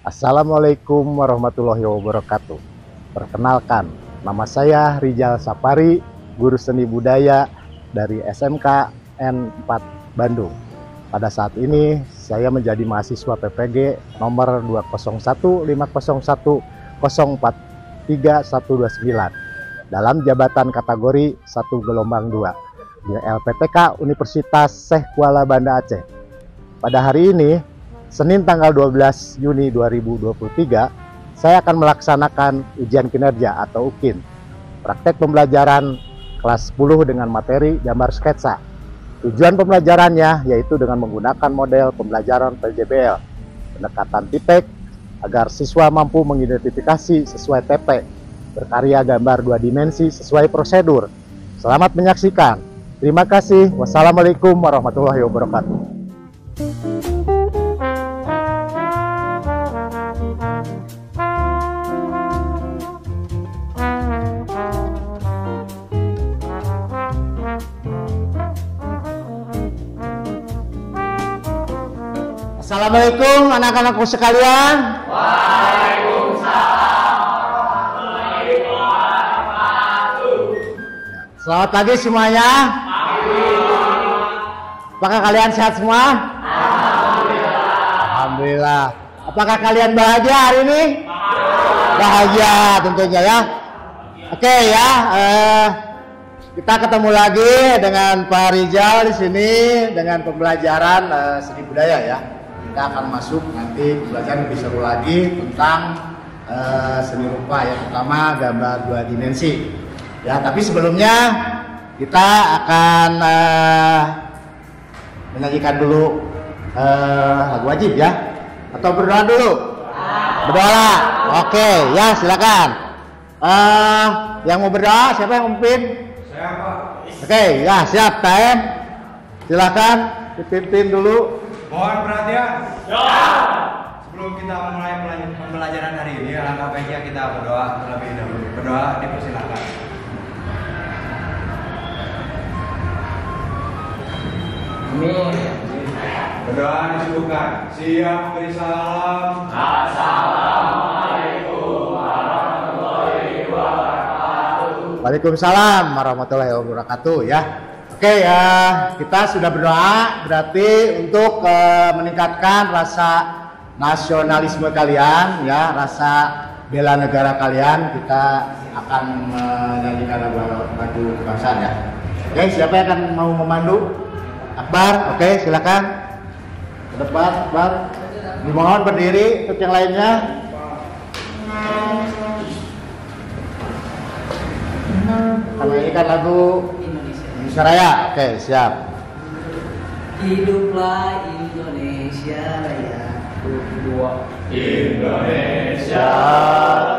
Assalamualaikum warahmatullahi wabarakatuh. Perkenalkan, nama saya Rijal Sapari, guru seni budaya dari SMK N4 Bandung. Pada saat ini saya menjadi mahasiswa PPG nomor 20150404329 dalam jabatan kategori 1 gelombang 2 di LPTK Universitas Syekh Kuala Banda Aceh. Pada hari ini, Senin tanggal 12 Juni 2023, saya akan melaksanakan ujian kinerja atau UKIN, praktek pembelajaran kelas 10 dengan materi gambar sketsa. Tujuan pembelajarannya yaitu dengan menggunakan model pembelajaran PJBL, pendekatan tipek, agar siswa mampu mengidentifikasi sesuai TP, berkarya gambar 2 dimensi sesuai prosedur. Selamat menyaksikan. Terima kasih. Wassalamualaikum warahmatullahi wabarakatuh. Assalamualaikum anak-anakku sekalian. Waalaikumsalam warahmatullahi wabarakatuh. Selamat pagi semuanya. Apakah kalian sehat semua? Alhamdulillah. Alhamdulillah. Apakah kalian bahagia hari ini? Bahagia tentunya ya. Oke ya, kita ketemu lagi dengan Pak Rijal di sini dengan pembelajaran seni budaya ya. Kita akan masuk nanti pembelajaran lebih seru lagi tentang seni rupa ya, terutama gambar 2 dimensi. Ya, tapi sebelumnya kita akan menyanyikan dulu lagu wajib ya, atau berdoa dulu? Berdoa. Oke, ya silakan. Yang mau berdoa siapa yang memimpin? Saya Pak. Oke, ya siap. Time. Silakan dipimpin dulu. Mohon perhatian. Sebelum kita memulai pembelajaran hari ini, alangkah baiknya kita berdoa terlebih dahulu. Berdoa dipersilakan. Berdoa disebutkan. Siap beri salam. Assalamualaikum warahmatullahi wabarakatuh. Waalaikumsalam warahmatullahi wabarakatuh ya. Oke ya, kita sudah berdoa berarti untuk meningkatkan rasa nasionalisme kalian ya, rasa bela negara kalian. Kita akan menyanyikan lagu kebangsaan ya. Oke, siapa yang akan mau memandu? Akbar, oke silakan ke depan. Akbar, dimohon berdiri untuk yang lainnya. Kami nyanyikan lagu Indonesia Raya. Oke, siap. Hiduplah Indonesia Raya. Indonesia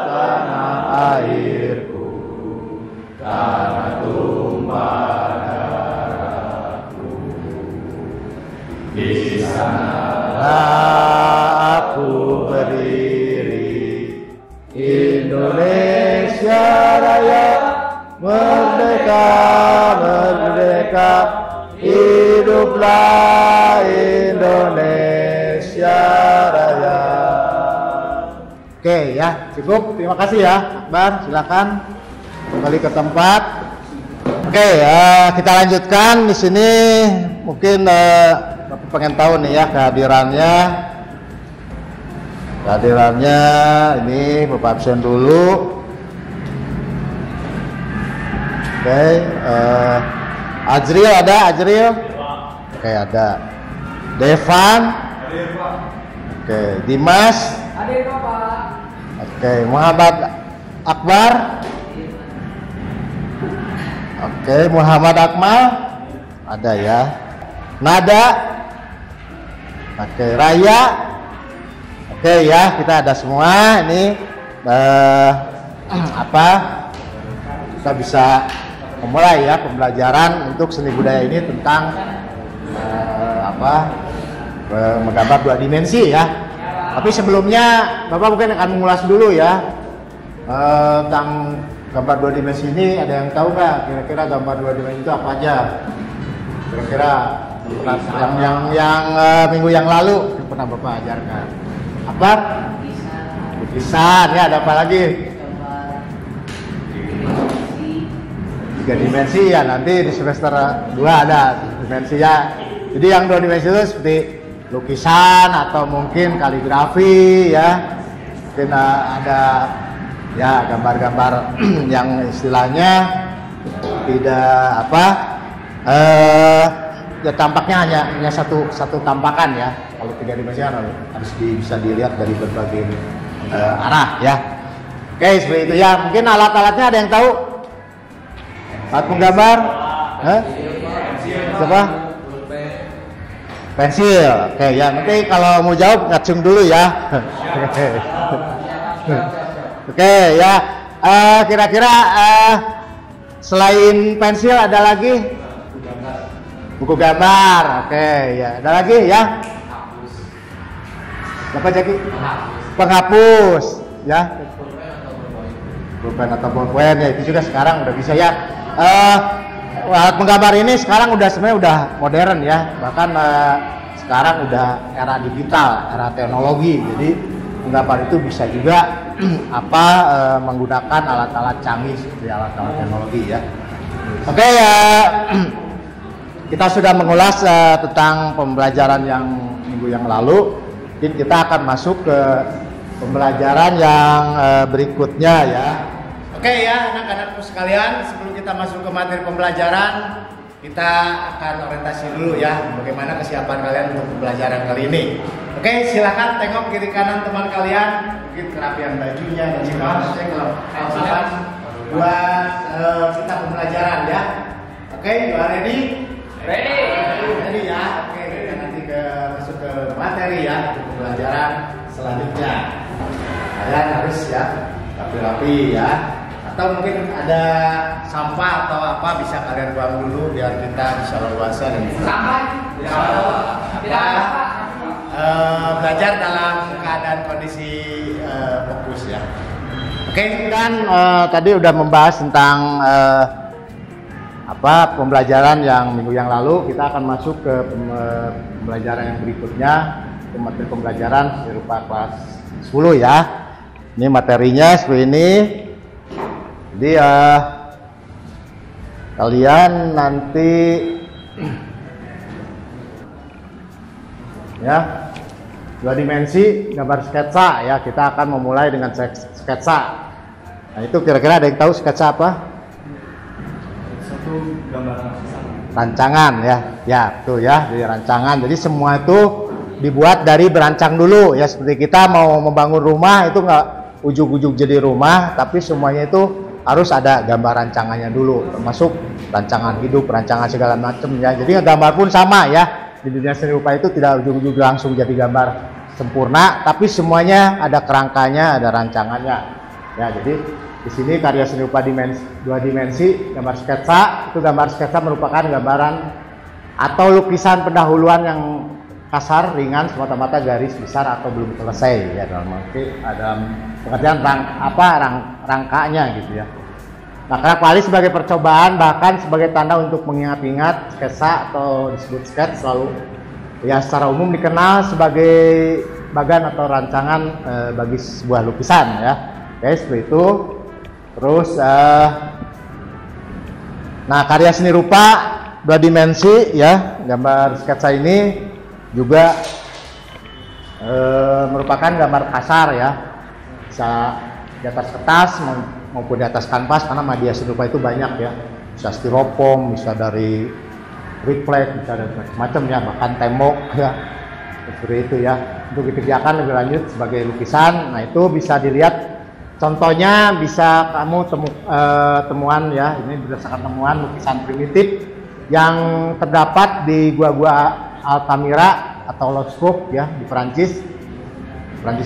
tanah airku, tanah tumpah darahku. Di sanalah aku berdiri. Indonesia Raya, merdeka, merdeka, hiduplah Indonesia Raya. Oke ya, cukup. Terima kasih ya, Akbar. Silakan kembali ke tempat. Oke, kita lanjutkan di sini. Mungkin Bapak pengen tahu nih ya kehadirannya. Kehadirannya ini Bapak absen dulu. Oke, Ajril ada? Ajril? Oke, ada. Devan? Oke, Dimas? Hadir Bapak. Oke, Muhammad Akbar? Oke, Muhammad Akmal? Ada ya. Nada? Oke, Raya? Oke ya, kita ada semua. Ini kita bisa memulai ya pembelajaran untuk seni budaya ini tentang menggambar 2 dimensi ya. Tapi sebelumnya Bapak mungkin akan mengulas dulu ya tentang gambar 2 dimensi ini. Ada yang tahu nggak kira-kira gambar 2 dimensi itu apa aja? Kira-kira yang minggu yang lalu pernah Bapak ajarkan. Apa? lukisan ya, ada apa lagi? gambar dimensi. 3 dimensi ya, nanti di semester 2 ada dimensi ya. Jadi yang 2 dimensi itu seperti lukisan atau mungkin kaligrafi ya, mungkin ada ya gambar-gambar yang istilahnya tidak apa ya, tampaknya hanya satu tampakan ya. Kalau 3 dimensi kan harus bisa dilihat dari berbagai arah ya. Oke, seperti itu ya. Mungkin alat-alatnya ada yang tahu? Alat menggambar? Siapa? Pensil. Oke ya, nanti kalau mau jawab ngacung dulu ya. Oke ya. Kira-kira selain pensil ada lagi? Buku gambar. Oke ya. Ada lagi ya? Apa Jaki? Penghapus. Ya. Pulpen atau bolpen ya, itu juga sekarang udah bisa ya. Alat menggambar ini sekarang udah sebenarnya udah modern ya, bahkan sekarang udah era digital, era teknologi. Jadi menggambar itu bisa juga menggunakan alat-alat canggih seperti alat-alat teknologi ya. Oke ya, kita sudah mengulas tentang pembelajaran yang minggu yang lalu. Mungkin kita akan masuk ke pembelajaran yang berikutnya ya. Oke ya anak-anakku sekalian, sebelum kita masuk ke materi pembelajaran, kita akan orientasi dulu ya bagaimana kesiapan kalian untuk pembelajaran kali ini. Oke, silakan tengok kiri kanan teman kalian, mungkin kerapian bajunya dan sebagainya kalau buat kita pembelajaran ya. Oke, you are ready? Ready ya. Oke, kita nanti masuk ke materi ya untuk pembelajaran selanjutnya. Kalian harus ya rapi-rapi ya. Atau mungkin ada sampah atau apa bisa kalian buang dulu biar kita bisa leluasa dan belajar dalam keadaan kondisi fokus ya. Oke, kan tadi udah membahas tentang pembelajaran yang minggu yang lalu. Kita akan masuk ke pembelajaran yang berikutnya, ke materi pembelajaran berupa kelas 10 ya. Ini materinya seperti ini. Jadi kalian nanti ya 2 dimensi gambar sketsa ya. Kita akan memulai dengan sketsa. Nah itu kira-kira ada yang tahu sketsa apa? Satu gambar Rancangan ya. Ya tuh ya, jadi rancangan. Jadi semua itu dibuat dari berancang dulu ya. Seperti kita mau membangun rumah itu nggak ujug-ujug jadi rumah, tapi semuanya itu harus ada gambar rancangannya dulu, termasuk rancangan hidup, rancangan segala macam ya. Jadi gambar pun sama ya. Di dunia seni rupa itu tidak ujug-ujug langsung jadi gambar sempurna, tapi semuanya ada kerangkanya, ada rancangannya. Ya, jadi di sini karya seni rupa 2 dimensi, gambar sketsa. Itu gambar sketsa merupakan gambaran atau lukisan pendahuluan yang kasar, ringan, semata-mata garis besar atau belum selesai ya, dalam pengertian rangkanya gitu ya. Nah, kerap kali sebagai percobaan, bahkan sebagai tanda untuk mengingat-ingat, sketsa atau disebut sketch selalu ya secara umum dikenal sebagai bagan atau rancangan bagi sebuah lukisan ya. Oke, seperti itu. Terus nah karya seni rupa 2 dimensi ya, gambar sketsa ini juga merupakan gambar kasar ya, bisa di atas kertas maupun di atas kanvas, karena media seni rupa itu banyak ya, bisa styrofoam, bisa dari refleks, bisa dari macam ya, bahkan tembok ya, seperti itu ya. Untuk dikerjakan lebih lanjut sebagai lukisan, nah itu bisa dilihat contohnya, bisa kamu temuan ya, ini berdasarkan temuan lukisan primitif yang terdapat di gua-gua Altamira atau Louskop ya di Perancis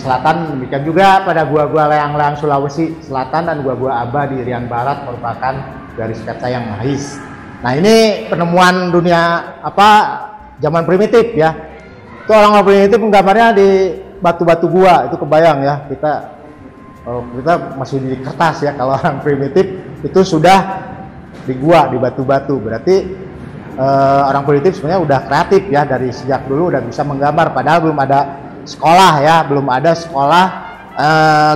Selatan. Demikian juga pada gua-gua Leang-Leang Sulawesi Selatan dan gua-gua Aba di Irian Barat merupakan garis sketsa yang nahis. Nah ini penemuan dunia zaman primitif ya. Itu orang primitif menggambarnya di batu-batu gua, itu kebayang ya, kita masih di kertas ya. Kalau orang primitif itu sudah di gua, di batu-batu, berarti orang primitif sebenarnya udah kreatif ya, dari sejak dulu udah bisa menggambar, padahal belum ada sekolah ya, belum ada sekolah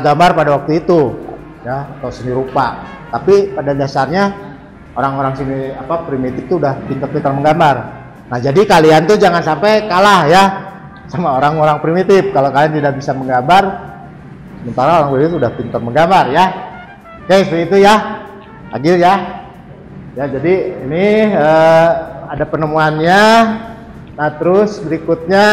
gambar pada waktu itu ya, atau seni rupa. Tapi pada dasarnya orang-orang sini primitif itu udah pintar-pintar menggambar. Nah, jadi kalian tuh jangan sampai kalah ya sama orang-orang primitif. Kalau kalian tidak bisa menggambar, sementara orang primitif udah pintar menggambar ya. Oke, seperti itu ya. Agil ya. Ya, jadi ini ada penemuannya. Nah, terus berikutnya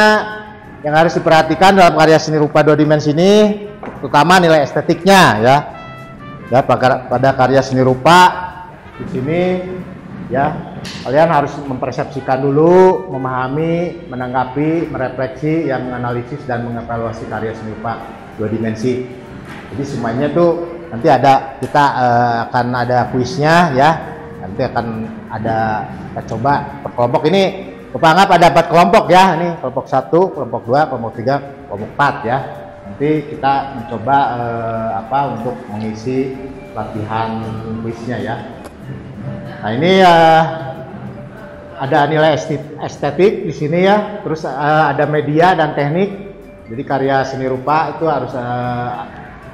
yang harus diperhatikan dalam karya seni rupa 2 dimensi ini, terutama nilai estetiknya ya. Ya, pada karya seni rupa di sini ya, kalian harus mempersepsikan dulu, memahami, menanggapi, merefleksi, yang menganalisis dan mengevaluasi karya seni rupa 2 dimensi. Jadi semuanya tuh nanti kita akan ada kuisnya ya. Nanti akan ada, kita coba per kelompok ini. Bapak anggap ada 4 kelompok ya, ini kelompok 1, kelompok 2, kelompok 3, kelompok 4 ya. Nanti kita mencoba untuk mengisi latihan kuisnya ya. Nah, ini ada nilai estetik di sini ya, terus ada media dan teknik. Jadi karya seni rupa itu harus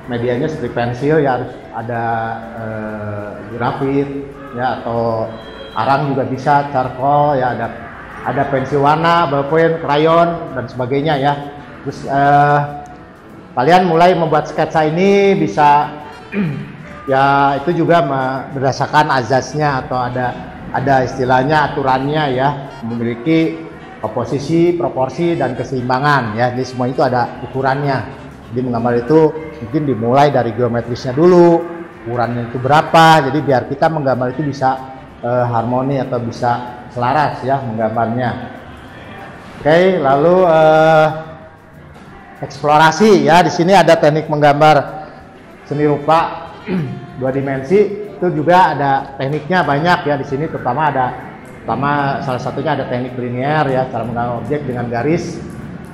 medianya seperti pensil ya, harus ada grafit ya, atau arang juga bisa, charcoal ya, ada pensil warna, ballpoint, krayon dan sebagainya ya. Terus kalian mulai membuat sketsa ini bisa ya, itu juga berdasarkan azasnya atau ada istilahnya, aturannya ya, memiliki komposisi, proporsi dan keseimbangan ya. Jadi semua itu ada ukurannya. Jadi menggambar itu mungkin dimulai dari geometrisnya dulu, ukurannya itu berapa. Jadi biar kita menggambar itu bisa harmoni atau bisa selaras ya menggambarnya. Oke, lalu eksplorasi ya. Di sini ada teknik menggambar seni rupa 2 dimensi, itu juga ada tekniknya banyak ya. Di sini terutama salah satunya ada teknik linier ya, cara menggambar objek dengan garis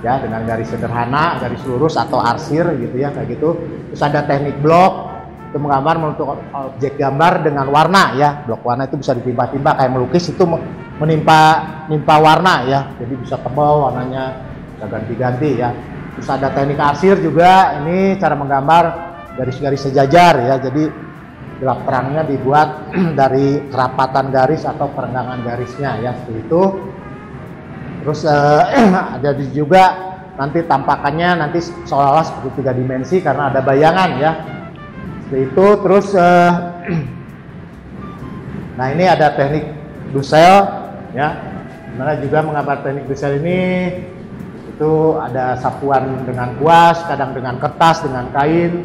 ya, dengan garis sederhana, garis lurus atau arsir gitu ya, kayak gitu. Terus ada teknik blok, itu menggambar membentuk objek gambar dengan warna ya. Blok warna itu bisa ditimpa-timpa kayak melukis, itu menimpa warna ya, jadi bisa tebal warnanya, bisa ganti-ganti ya. Terus ada teknik arsir juga, ini cara menggambar garis-garis sejajar ya, jadi gelap terangnya dibuat dari kerapatan garis atau perenggangan garisnya ya, seperti itu. Terus ada juga nanti tampakannya nanti seolah-olah seperti 3 dimensi karena ada bayangan ya, seperti itu. Terus nah, ini ada teknik Dussel ya, dimana juga menggambar teknik Dussel ini itu ada sapuan dengan kuas, kadang dengan kertas, dengan kain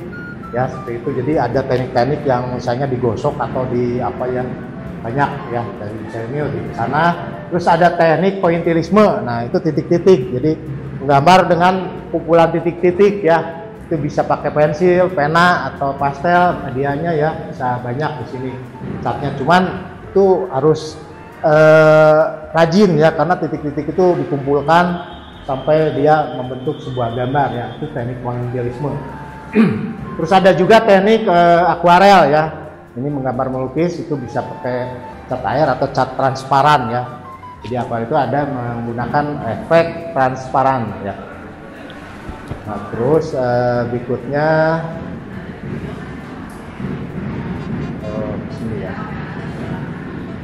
ya, seperti itu. Jadi ada teknik-teknik yang misalnya digosok atau banyak ya, dari ini di sana. Terus ada teknik pointillisme, nah itu titik-titik, jadi menggambar dengan kumpulan titik-titik ya. Itu bisa pakai pensil, pena atau pastel, medianya ya bisa banyak di sini catnya. Cuman itu harus rajin ya, karena titik-titik itu dikumpulkan sampai dia membentuk sebuah gambar ya. Itu teknik pointillisme. Terus ada juga teknik akuarel ya. Ini menggambar melukis, itu bisa pakai cat air atau cat transparan ya. Jadi akuarel itu ada menggunakan efek transparan ya. Nah, terus berikutnya sini ya.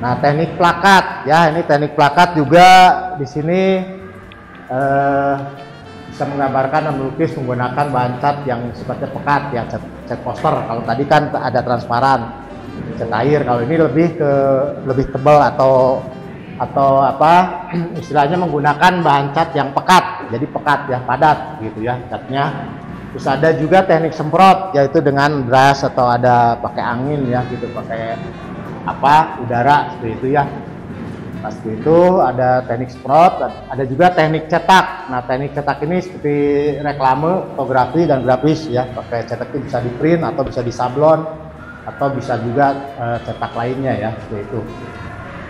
Nah, teknik plakat ya. Ini teknik plakat juga di sini bisa menggambarkan dan melukis menggunakan bahan cat yang sifatnya pekat ya, cat poster. Kalau tadi kan ada transparan, cat air. Kalau ini lebih tebal atau istilahnya menggunakan bahan cat yang pekat, jadi pekat ya, padat gitu ya catnya. Terus ada juga teknik semprot, yaitu dengan brush atau ada pakai angin ya gitu, pakai udara seperti itu ya. Seperti itu ada teknik semprot, ada juga teknik cetak. Nah, teknik cetak ini seperti reklame, fotografi dan grafis ya. Pakai cetak itu bisa di print atau bisa di sablon atau bisa juga cetak lainnya ya, seperti itu.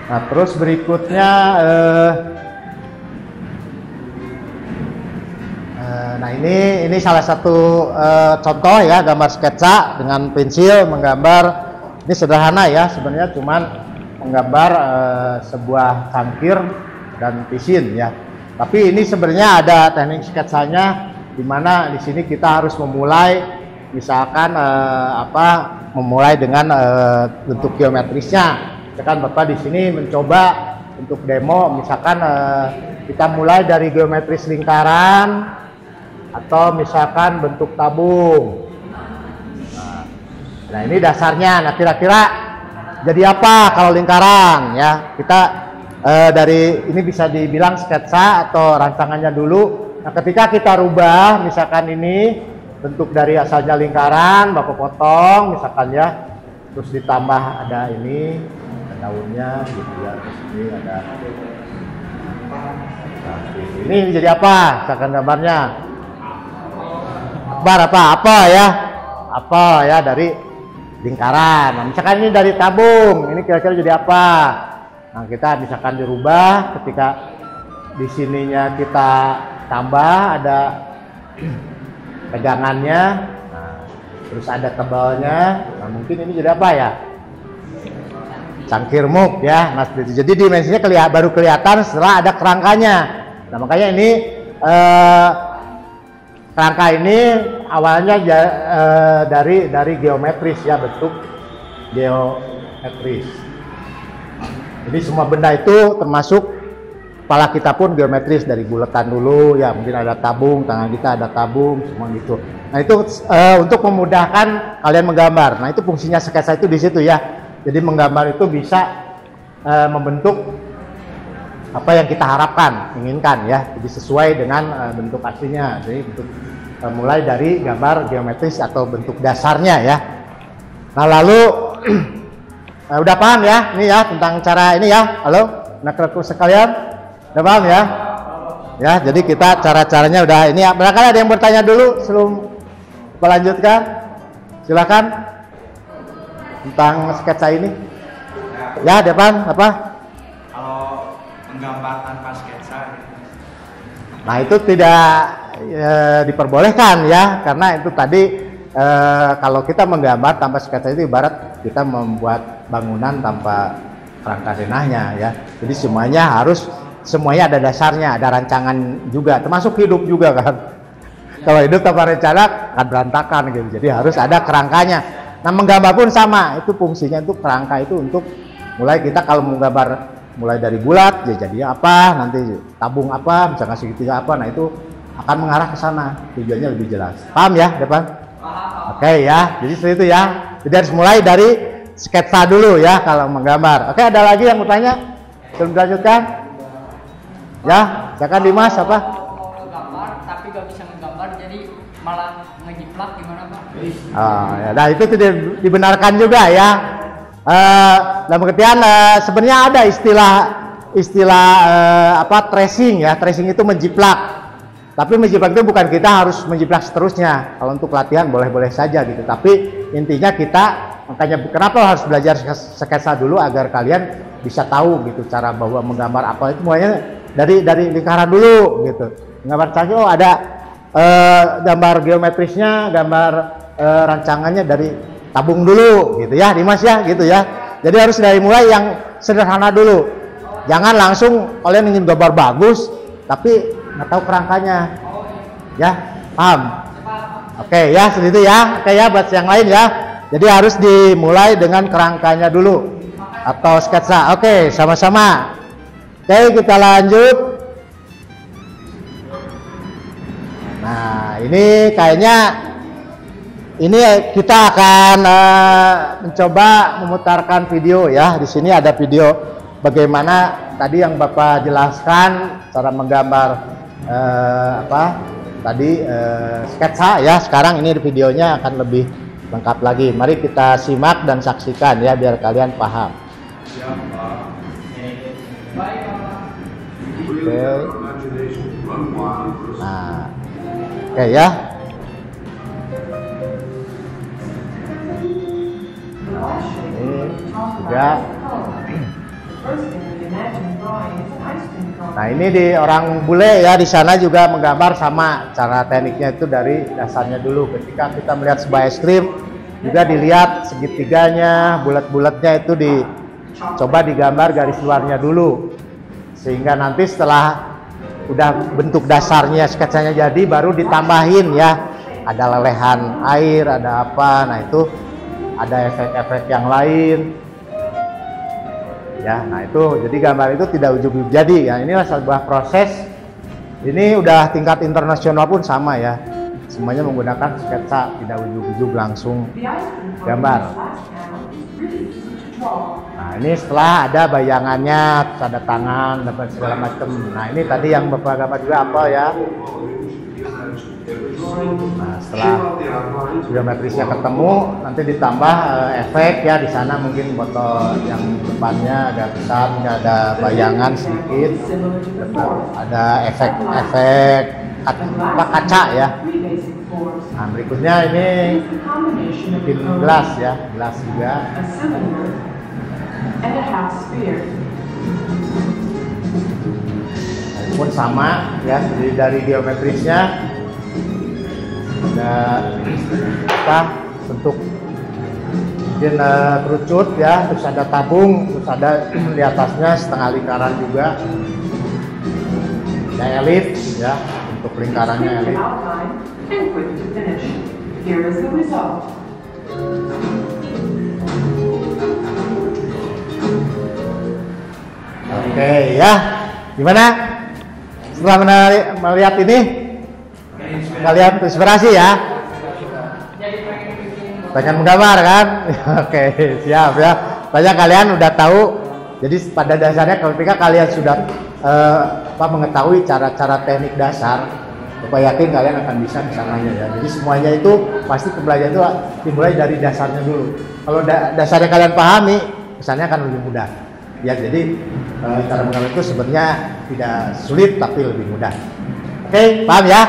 Nah, terus berikutnya nah ini salah satu contoh ya, gambar sketsa dengan pensil menggambar. Ini sederhana ya sebenarnya, cuman menggambar sebuah cangkir dan pisin ya. Tapi ini sebenarnya ada teknik sketsanya dimana di sini kita harus memulai misalkan memulai dengan bentuk geometrisnya. Misalkan Bapak di sini mencoba untuk demo, misalkan kita mulai dari geometris lingkaran atau misalkan bentuk tabung. Nah ini dasarnya. Nah kira-kira jadi apa kalau lingkaran ya? Kita dari ini bisa dibilang sketsa atau rancangannya dulu. Nah ketika kita rubah misalkan ini bentuk dari asalnya lingkaran, Bapak potong misalkan ya, terus ditambah ada ini, ada daunnya gitu ya, terus ini ada ini jadi apa? Misalkan gambarnya akbar apa ya dari lingkaran. Nah, misalkan ini dari tabung, ini kira-kira jadi apa? Nah kita misalkan dirubah, ketika di sininya kita tambah ada pegangannya, nah, terus ada tebalnya. Nah mungkin ini jadi apa ya? Cangkir muk ya. Nah jadi dimensinya baru kelihatan setelah ada kerangkanya. Nah makanya ini kerangka ini awalnya dari geometris ya, bentuk geometris. Jadi semua benda itu termasuk kepala kita pun geometris, dari bulatan dulu ya, mungkin ada tabung, tangan kita ada tabung, semua gitu. Nah itu untuk memudahkan kalian menggambar. Nah itu fungsinya sketsa itu di situ ya. Jadi menggambar itu bisa membentuk apa yang kita harapkan, inginkan ya. Jadi sesuai dengan bentuk aslinya. Jadi bentuk mulai dari gambar geometris atau bentuk dasarnya ya. Nah lalu udah paham ya ini ya tentang cara ini ya. Halo, anak-anakku sekalian, udah paham ya? Ya, jadi kita cara-caranya udah ini ya. Barangkali ada yang bertanya dulu sebelum kita lanjutkan. Silakan tentang sketsa ini. Ya, depan apa? Kalau menggambar tanpa sketsa. Nah, itu tidak diperbolehkan ya, karena itu tadi kalau kita menggambar tanpa sketsa itu ibarat kita membuat bangunan tanpa kerangka denahnya ya. Jadi semuanya ada dasarnya, ada rancangan juga, termasuk hidup juga kan. Kalau hidup tanpa rencana akan berantakan gitu. Jadi harus ada kerangkanya. Nah menggambar pun sama, itu fungsinya itu kerangka itu untuk mulai kita kalau menggambar mulai dari bulat ya jadinya apa, nanti tabung apa, misalnya segitiga apa, nah itu akan mengarah ke sana, tujuannya lebih jelas. Paham ya depan? Oke ya, jadi seperti itu ya. Jadi harus mulai dari sketsa dulu ya kalau menggambar. Oke, ada lagi yang bertanya? Sebelum dilanjutkan? Ya, silakan Dimas apa? Mau ngegambar tapi gak bisa ngegambar, jadi malah ngejiplak, gimana Pak? Oh, ya. Nah itu tidak dibenarkan juga ya. Dalam pengertian sebenarnya ada istilah tracing ya. Tracing itu menjiplak. Tapi menjiplak itu bukan kita harus menjiplak seterusnya. Kalau untuk latihan boleh-boleh saja gitu. Tapi intinya makanya kenapa harus belajar sketsa dulu agar kalian bisa tahu gitu cara bahwa menggambar apa itu mulainya dari lingkaran dulu gitu. Gambar saja ada gambar geometrisnya, gambar rancangannya dari tabung dulu gitu ya Dimas ya gitu ya. Jadi harus dari mulai yang sederhana dulu. Jangan langsung kalian ingin gambar bagus tapi nggak tahu kerangkanya ya, paham? Oke ya seperti itu ya. Oke ya buat yang lain ya. Jadi harus dimulai dengan kerangkanya dulu atau sketsa. Oke sama-sama. Oke kita lanjut. Nah ini kayaknya ini kita akan mencoba memutarkan video ya. Di sini ada video bagaimana tadi yang Bapak jelaskan cara menggambar sketsa ya. Sekarang ini videonya akan lebih lengkap lagi. Mari kita simak dan saksikan ya biar kalian paham. Oke. Nah, oke ya. Ini juga. Nah ini di orang bule ya, di sana juga menggambar sama cara tekniknya itu dari dasarnya dulu. Ketika kita melihat sebuah es krim juga dilihat segitiganya, bulat-bulatnya itu dicoba digambar garis luarnya dulu, sehingga nanti setelah udah bentuk dasarnya sketsanya jadi, baru ditambahin ya, ada lelehan air, ada apa, nah itu ada efek-efek yang lain ya. Nah itu jadi gambar itu tidak ujug-ujug jadi ya, inilah sebuah proses. Ini udah tingkat internasional pun sama ya, semuanya menggunakan sketsa, tidak ujug-ujug langsung gambar. Nah ini setelah ada bayangannya, terus ada tangan, dapat segala macam. Nah ini tadi yang Bapak gambar juga apa ya. Nah setelah geometrisnya ketemu, nanti ditambah efek ya, di sana mungkin botol yang depannya agak besar, ada bayangan sedikit, ada efek-efek kaca ya. Nah berikutnya ini bikin gelas ya, gelas juga. Nah, pun sama ya, jadi dari geometrisnya ada apa bentuk mungkin kerucut ya, terus ada tabung, terus ada di atasnya setengah lingkaran juga, ada elit ya, untuk lingkarannya elit. Oke ya, gimana setelah melihat ini? Kalian inspirasi ya? Pengen menggambar kan? Oke, siap ya. Banyak kalian udah tahu. Jadi pada dasarnya ketika kalian sudah mengetahui cara-cara teknik dasar, Bapak yakin kalian akan bisa kesananya ya. Jadi semuanya itu pasti pembelajaran itu dimulai dari dasarnya dulu. Kalau dasarnya kalian pahami, kesannya akan lebih mudah. Ya, jadi cara menggambar itu sebenarnya tidak sulit tapi lebih mudah. Oke, paham ya?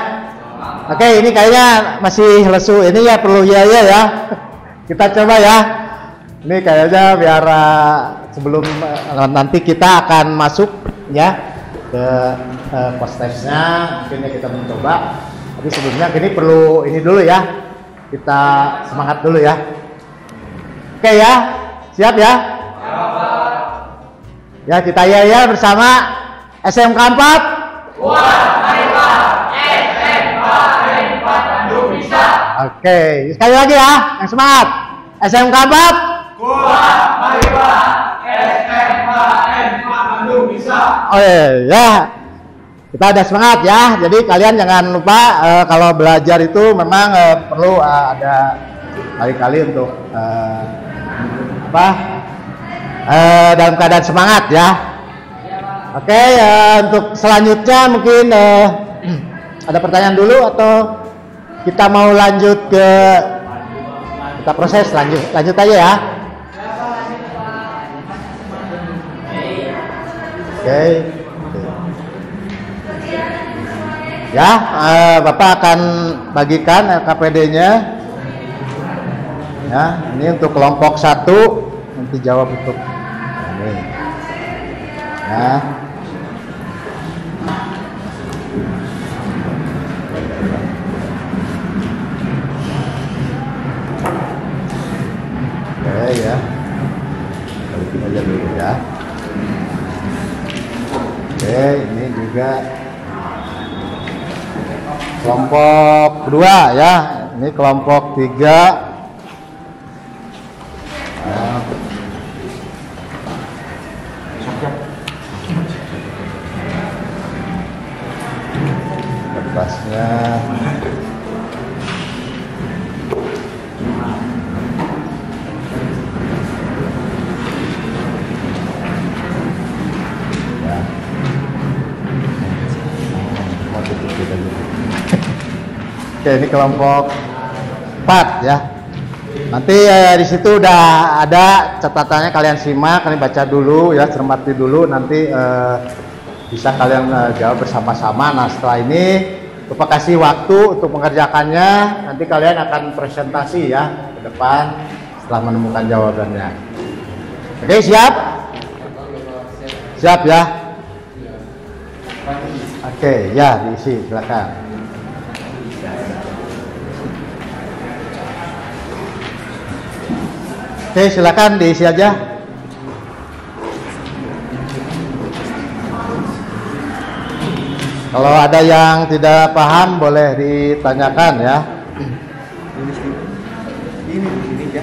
Oke, ini kayaknya masih lesu. Ini ya perlu ya. Kita coba ya. Ini kayaknya biar sebelum nanti kita akan masuk ya ke post testnya, mungkin kita mencoba. Tapi sebelumnya ini perlu ini dulu ya. Kita semangat dulu ya. Oke ya, siap ya? Ya kita ya bersama SMK 4. Kuat, Maripa, SMK 4 Bandung bisa. Oke, sekali lagi ya, yang semangat. SMK 4. Kuat, Maripa, SMK 4 Bandung bisa. Oh ya, kita ada semangat ya. Jadi kalian jangan lupa kalau belajar itu memang perlu ada kali-kali untuk dalam keadaan semangat ya. Oke, untuk selanjutnya mungkin ada pertanyaan dulu atau kita mau lanjut ke kita proses lanjut aja ya. Oke. Ya, Bapak akan bagikan LKPD-nya. Ya, ini untuk kelompok 1 nanti jawab untuk ini. Ya. Oke ya. Balikin aja dulu ya. Oke, ini juga kelompok 2 ya. Ini kelompok 3. Kertasnya. Oke, ini kelompok 4 ya. Nanti di situ udah ada catatannya, kalian simak, kalian baca dulu ya, cermati dulu, nanti bisa kalian jawab bersama-sama. Nah setelah ini Bapak kasih waktu untuk mengerjakannya, nanti kalian akan presentasi ya ke depan setelah menemukan jawabannya. Oke, siap? Siap ya? Oke, ya diisi, silakan. Oke, silakan diisi aja. Kalau ada yang tidak paham boleh ditanyakan ya. Ini ya.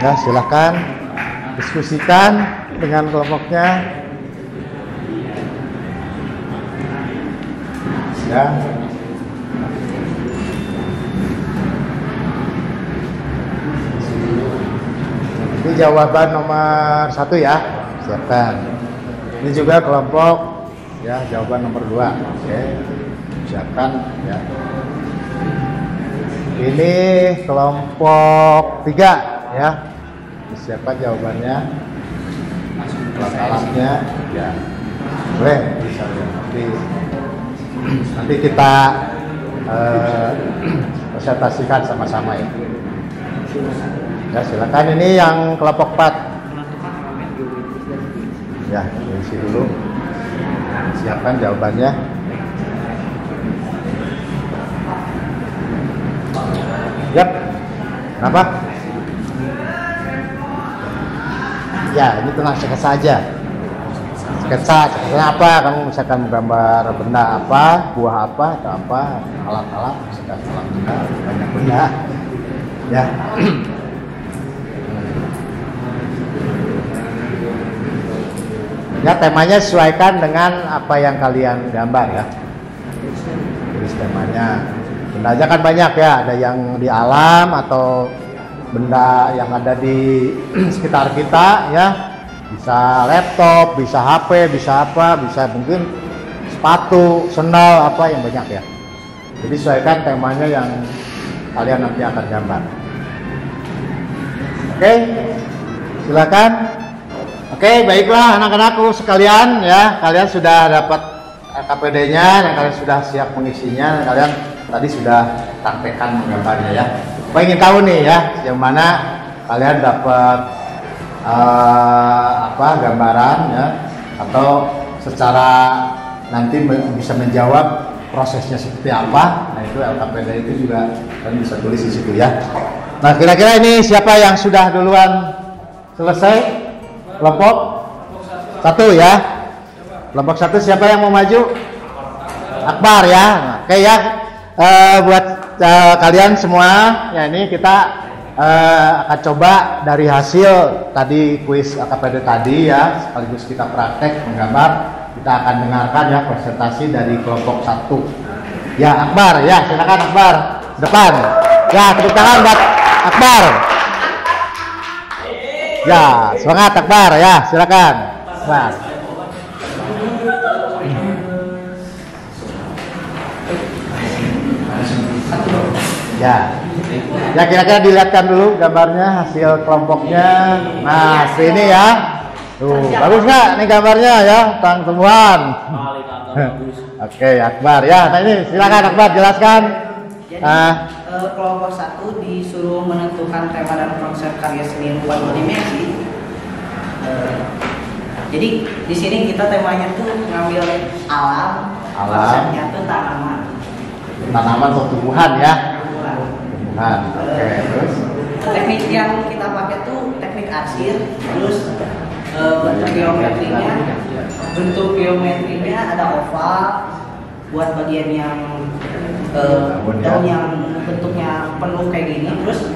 Ya, silakan diskusikan dengan kelompoknya. Ya. Ini jawaban nomor 1 ya, siapkan. Ini juga kelompok ya, jawaban nomor 2. Oke, siapkan ya. Ini kelompok 3 ya. Siapa jawabannya? Alatnya ya. Boleh bisa nanti kita presentasikan sama-sama ya. Ya, silakan. Ini yang kelompok 4. Ya, isi dulu. Siapkan jawabannya. Yap. Kenapa? Ya, ini tentang sketsa saja. Sketsa apa? Kamu misalkan menggambar benda apa, buah apa, atau apa, alat-alat, misalkan alat benda, banyak benda. Ya. Ya, temanya sesuaikan dengan apa yang kalian gambar ya. Tulis temanya. Benda aja kan banyak ya, ada yang di alam atau benda yang ada di sekitar kita ya, bisa laptop, bisa HP, bisa apa, bisa mungkin sepatu, sendal, apa yang banyak ya. Jadi sesuaikan temanya yang kalian nanti akan gambar. Oke, silakan. Oke, baiklah anak-anakku sekalian ya, kalian sudah dapat KPD-nya dan kalian sudah siap mengisinya, dan kalian tadi sudah praktekkan menggambarnya ya. Saya ingin tahu nih ya, yang mana kalian dapat gambaran ya, atau secara nanti bisa menjawab prosesnya seperti apa. Nah, itu LKPD itu juga kalian bisa tulis di situ ya. Nah, kira-kira ini siapa yang sudah duluan selesai? Kelompok 1 ya. Kelompok 1 siapa yang mau maju? Akbar ya. Nah, oke ya. Buat kalian semua ya, ini kita akan coba dari hasil tadi kuis KPD tadi ya, sekaligus kita praktek menggambar. Kita akan dengarkan ya presentasi dari kelompok 1 ya. Akbar ya, silakan Akbar depan ya, tepuk tangan buat Akbar ya, semangat Akbar ya, silakan Akbar. Ya, ya kira-kira dilihatkan dulu gambarnya, hasil kelompoknya. Nah, ini ya. Tuh, bagus nggak nih gambarnya ya, tentang temuan. Oke, Akbar ya. Nah, ini silakan Akbar jelaskan. Jadi, kelompok 1 disuruh menentukan tema dan konsep karya seni rupa 2 dimensi. Jadi di sini kita temanya tuh ngambil alam, konsepnya tuh tanaman atau tumbuhan ya. Oke, terus teknik yang kita pakai tuh teknik arsir, terus bentuk geometrinya ada oval buat bagian yang daun yang bentuknya penuh kayak gini, terus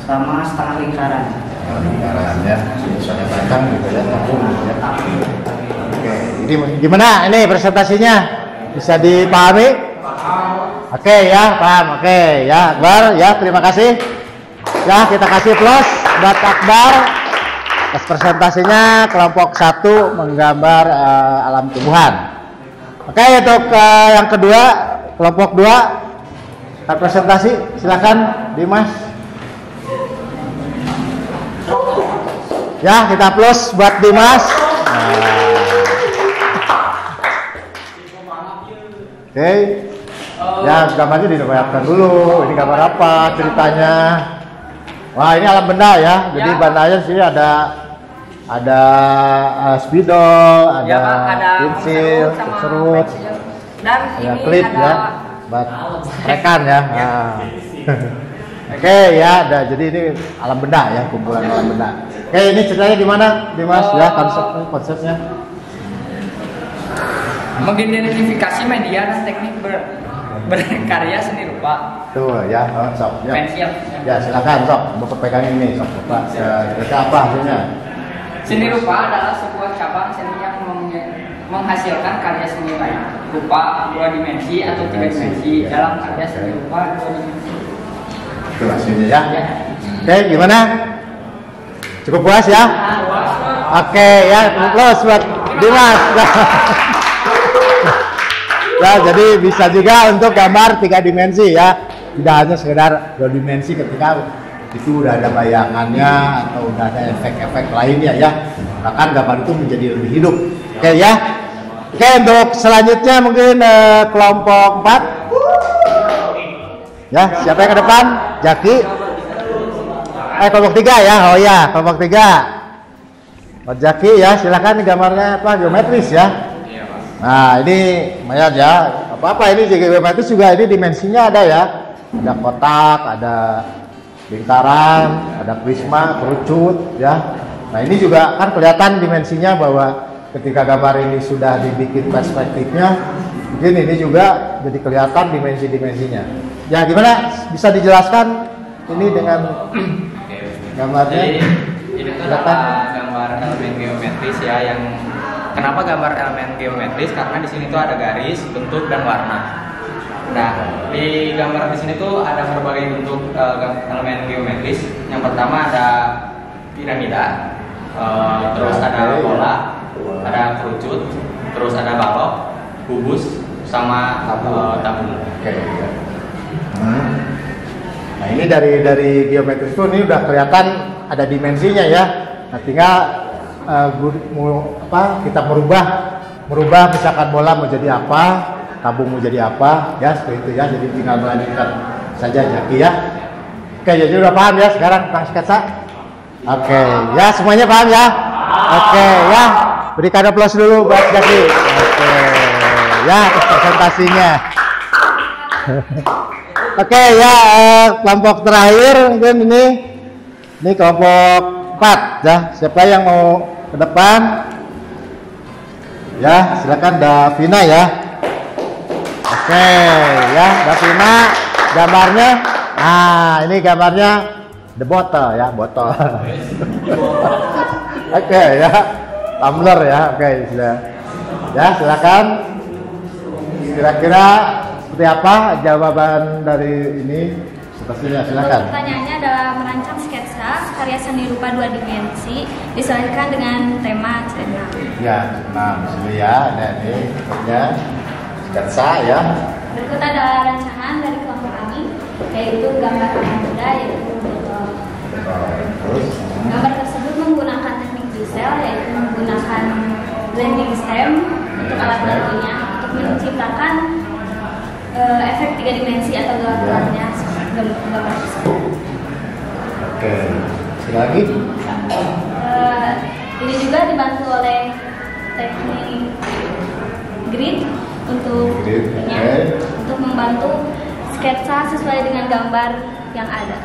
sama setengah lingkaran. Lingkarannya misalnya batang gitu ya, tabung ya. Oke, ini gimana ini presentasinya? Bisa dipahami? Oke ya, paham. Oke ya, Akbar ya, terima kasih. Ya, kita kasih plus buat Akbar atas presentasinya kelompok 1 menggambar alam tumbuhan. Oke, untuk yang kedua, kelompok 2 presentasi, silakan Dimas. Ya, kita plus buat Dimas. Oke. Ya, gambarnya diperlihatkan dulu. Ini gambar apa ceritanya? Wah, ini alam benda ya. Jadi bandanya sini ada spidol, ada pensil, serut, dan ada ini klip ada ya. buat rekan ya. Nah. Oke ya, jadi ini alam benda ya, kumpulan alam benda. Oke, ini ceritanya gimana, Dimas? Ya, konsepnya. Mengidentifikasi media dan teknik berkarya seni rupa. Tuh ya, sok. Ya. Pensil. Ya, silakan sok. Bapak pegang ini, sok Bapak. Kira-kira apa hasilnya? Seni rupa adalah sebuah cabang seni yang menghasilkan karya seni lain rupa 2 dimensi atau 3 dimensi dalam karya seni rupa 2 dimensi. Itu hasilnya ya. Oke, gimana? Cukup puas ya? Oke ya, close buat Dimas. Ya, jadi bisa juga untuk gambar 3 dimensi ya. Tidak hanya sekedar 2 dimensi ketika itu udah ada bayangannya atau udah ada efek-efek lainnya ya. Bahkan gambar itu menjadi lebih hidup. Oke ya. Oke, untuk selanjutnya mungkin kelompok 4. Ya, siapa yang ke depan? Jaki. Kelompok 3 ya. Oh ya, kelompok 3. Pak Jaki ya, silakan gambarnya apa? Geometris ya. Nah, ini lumayan ya. Apa-apa ini geometris juga, ini dimensinya ada ya. Ada kotak, ada lingkaran, ada prisma, kerucut ya. Nah, ini juga kan kelihatan dimensinya bahwa ketika gambar ini sudah dibikin perspektifnya, mungkin ini juga jadi kelihatan dimensi-dimensinya. Ya, gimana? Bisa dijelaskan ini dengan gambarnya? Jadi ini tuh adalah gambar elemen geometris ya, yang kenapa gambar elemen geometris? Karena di sini tuh ada garis, bentuk dan warna. Nah, di gambar di sini tuh ada berbagai bentuk elemen geometris. Yang pertama ada piramida, terus ada bola, ada kerucut, terus ada balok, kubus, sama tabung. Oke. Nah, ini dari geometris itu ini udah kelihatan ada dimensinya ya. Nah, tinggal kita merubah misalkan bola mau jadi apa, tabung mau jadi apa ya, seperti itu ya. Jadi tinggal melanjutkan saja Jaki ya. Oke, jadi udah paham ya sekarang tentang sketsa? Oke, ya semuanya paham ya? Oke ya, berikan aplaus dulu buat Jaki. Oke, ya presentasinya. Oke ya, kelompok terakhir mungkin ini kelompok 4 ya. Siapa yang mau ke depan? Ya, silakan Davina ya. Oke ya, Davina gambarnya. Nah, ini gambarnya the bottle ya, botol. Oke ya, tumbler ya. Oke, sudah. Ya, silakan. Kira-kira seperti apa jawaban dari ini? Sepertinya silakan. Pertanyaannya adalah merancang sketsa karya seni rupa 2 dimensi disesuaikan dengan tema C6. Ya, nah sini ya, ada ini bentuknya sketsa ya. Berikut adalah rancangan dari kelompok kami, yaitu gambar anak muda, yaitu botol. Terus Gambar tersebut menggunakan teknik diesel, yaitu menggunakan blending stem untuk alat bantunya untuk menciptakan efek 3 dimensi atau gelap-gelapnya gambar tersebut. Oke, lagi. Ini juga dibantu oleh teknik grid untuk untuk membantu sketsa sesuai dengan gambar yang ada.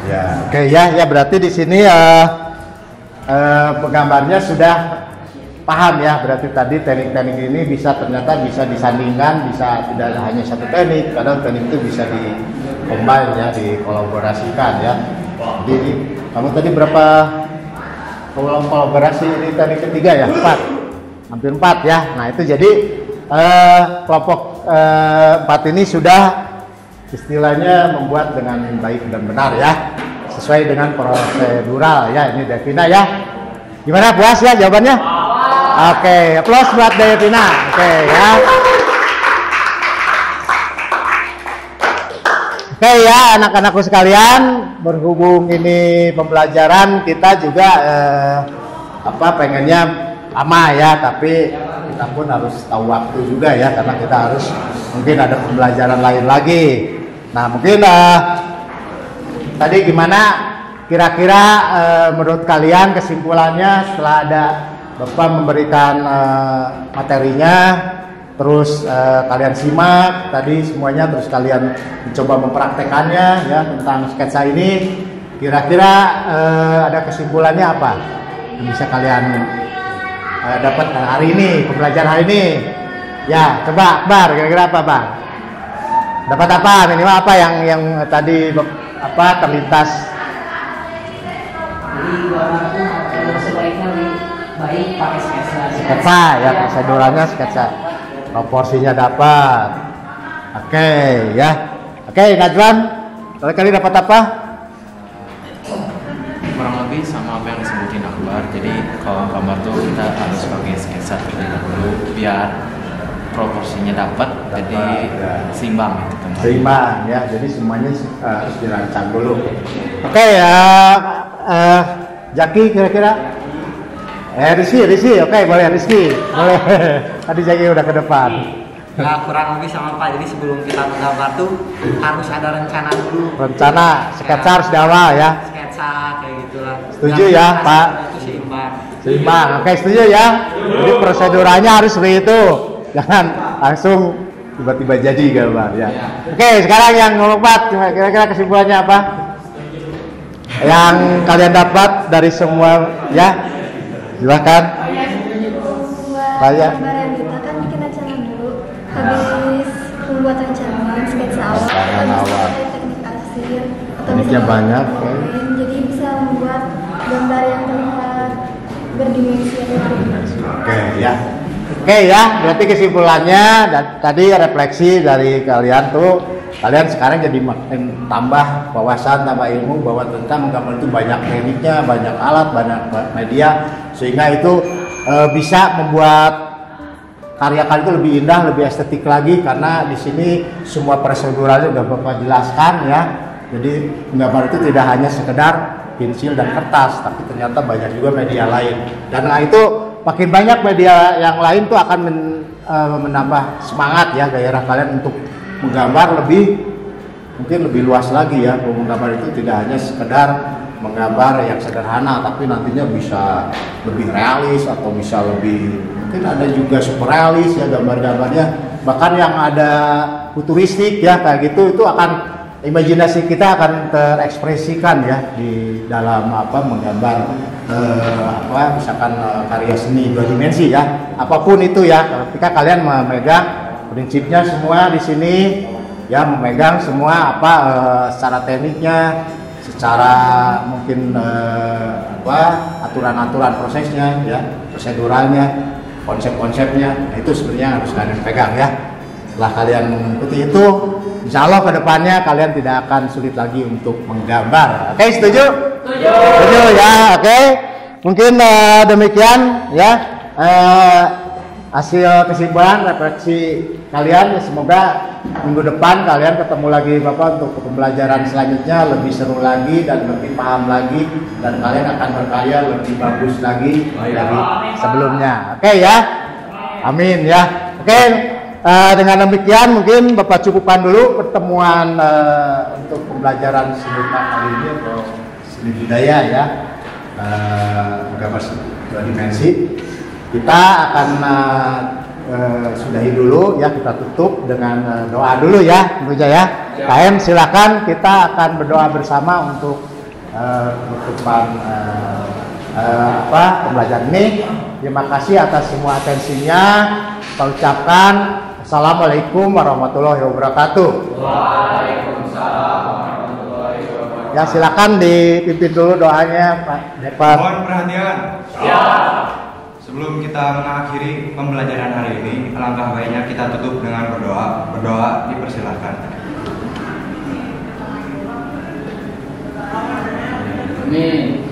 Ya, oke ya berarti di sini penggambarnya sudah paham ya, berarti tadi teknik-teknik ini ternyata bisa disandingkan, bisa tidak hanya satu teknik, kadang teknik itu bisa di-combine ya, dikolaborasikan ya. Jadi kamu tadi berapa kolaborasi ini teknik ketiga ya? 4, hampir 4 ya. Nah itu jadi kelompok 4 ini sudah istilahnya membuat dengan baik dan benar ya, sesuai dengan prosedural ya. Ini Devina ya, gimana, puas ya jawabannya? Oke, aplaus buat Devina. Oke ya. Oke ya, anak-anakku sekalian, berhubung ini pembelajaran kita juga pengennya lama ya, tapi kita pun harus tahu waktu juga ya, karena kita harus mungkin ada pembelajaran lain lagi. Nah mungkin tadi gimana kira-kira menurut kalian kesimpulannya setelah ada Bapak memberikan materinya, terus kalian simak tadi semuanya, terus kalian mencoba mempraktekannya ya tentang sketsa ini. Kira-kira ada kesimpulannya apa yang bisa kalian dapat hari ini, pembelajaran hari ini? Ya, coba Akbar, kira-kira apa Bang? Dapat apa? Minimal apa yang tadi apa terlintas? Jadi gambar sebaiknya lebih baik pakai sketsa. Sketsa ya, proseduralnya sketsa. Proporsinya dapat. Oke ya. Oke, Najwan, kali dapat apa? Kurang lebih sama apa yang disebutin Akbar. Jadi kalau gambar tuh kita harus pakai sketsa terlebih dahulu biar proporsinya dapat, jadi seimbang gitu kan. Seimbang ya, jadi semuanya harus dirancang dulu. Oke ya, Jaki kira-kira? Rizky, oke boleh Rizky, boleh. Tadi Jaki udah ke depan. Nah, kurang lebih sama Pak. Jadi sebelum kita menggambar tuh harus ada rencana dulu. Rencana, sketsa harus di awal ya. Sketsa kayak gitulah. Setuju ya, Pak? Itu seimbang. Seimbang, oke setuju ya. Jadi proseduranya harus seperti itu. Jangan langsung tiba-tiba jadi gambar ya. Oke, sekarang yang nomor 4, kira-kira kesimpulannya apa? Yang kalian dapat dari semua ya. Silakan. Banyak. Gambar yang kita kan bikin rencana dulu. Habis membuat rencana sketsa awal, Rencana awal. ada teknik arsir atau Tekniknya misalnya banyak, lain. Jadi bisa membuat gambar yang terlihat berdimensi atau tridimensi. Oke ya. Oke ya, berarti kesimpulannya tadi refleksi dari kalian tuh, kalian sekarang jadi makin tambah wawasan, tambah ilmu bahwa tentang menggambar itu banyak tekniknya, banyak alat, banyak media, sehingga itu bisa membuat karya kalian itu lebih indah, lebih estetik lagi, karena di sini semua proseduralnya udah Bapak jelaskan ya. Jadi menggambar itu tidak hanya sekedar pensil dan kertas, tapi ternyata banyak juga media lain. Dan itu makin banyak media yang lain tuh akan menambah semangat ya gairah kalian untuk menggambar mungkin lebih luas lagi ya. Menggambar itu tidak hanya sekedar menggambar yang sederhana, tapi nantinya bisa lebih realis atau bisa lebih, mungkin ada juga super realis ya gambar-gambarnya, bahkan yang ada futuristik ya kayak gitu. Itu akan, imajinasi kita akan terekspresikan ya di dalam menggambar misalkan karya seni 2 dimensi ya, apapun itu ya. Ketika kalian memegang prinsipnya semua di sini ya, memegang semua secara tekniknya, secara mungkin aturan-aturan prosesnya ya, proseduralnya, konsep-konsepnya, itu sebenarnya harus kalian pegang ya. Setelah kalian ikuti itu, insya Allah kedepannya kalian tidak akan sulit lagi untuk menggambar. Oke, setuju? Setuju ya. Oke, mungkin demikian ya hasil kesimpulan refleksi kalian. Semoga minggu depan kalian ketemu lagi Bapak untuk pembelajaran selanjutnya lebih seru lagi dan lebih paham lagi, dan kalian akan berkarya lebih bagus lagi dari sebelumnya. Oke ya, amin ya. Oke, dengan demikian mungkin Bapak cukupkan dulu pertemuan untuk pembelajaran seni kali ini atau seni budaya ya, gambar 2 dimensi. Kita akan sudahi dulu ya, kita tutup dengan doa dulu ya tentunya ya. KM silakan, kita akan berdoa bersama untuk penutupan pembelajaran ini. Terima kasih atas semua atensinya. Kita ucapkan Assalamualaikum warahmatullahi wabarakatuh. Waalaikumsalam warahmatullahi wabarakatuh. Ya silakan dipimpin dulu doanya Pak Depan. Mohon perhatian. Siap. Sebelum kita mengakhiri pembelajaran hari ini, alangkah baiknya kita tutup dengan berdoa. Berdoa dipersilakan. Amin.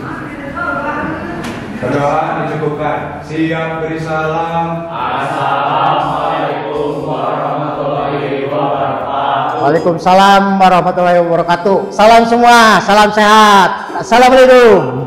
Berdoa dicukupkan. Siap beri salam. Assalamualaikum warahmatullahi wabarakatuh. Waalaikumsalam warahmatullahi wabarakatuh. Salam semua, salam sehat. Assalamualaikum.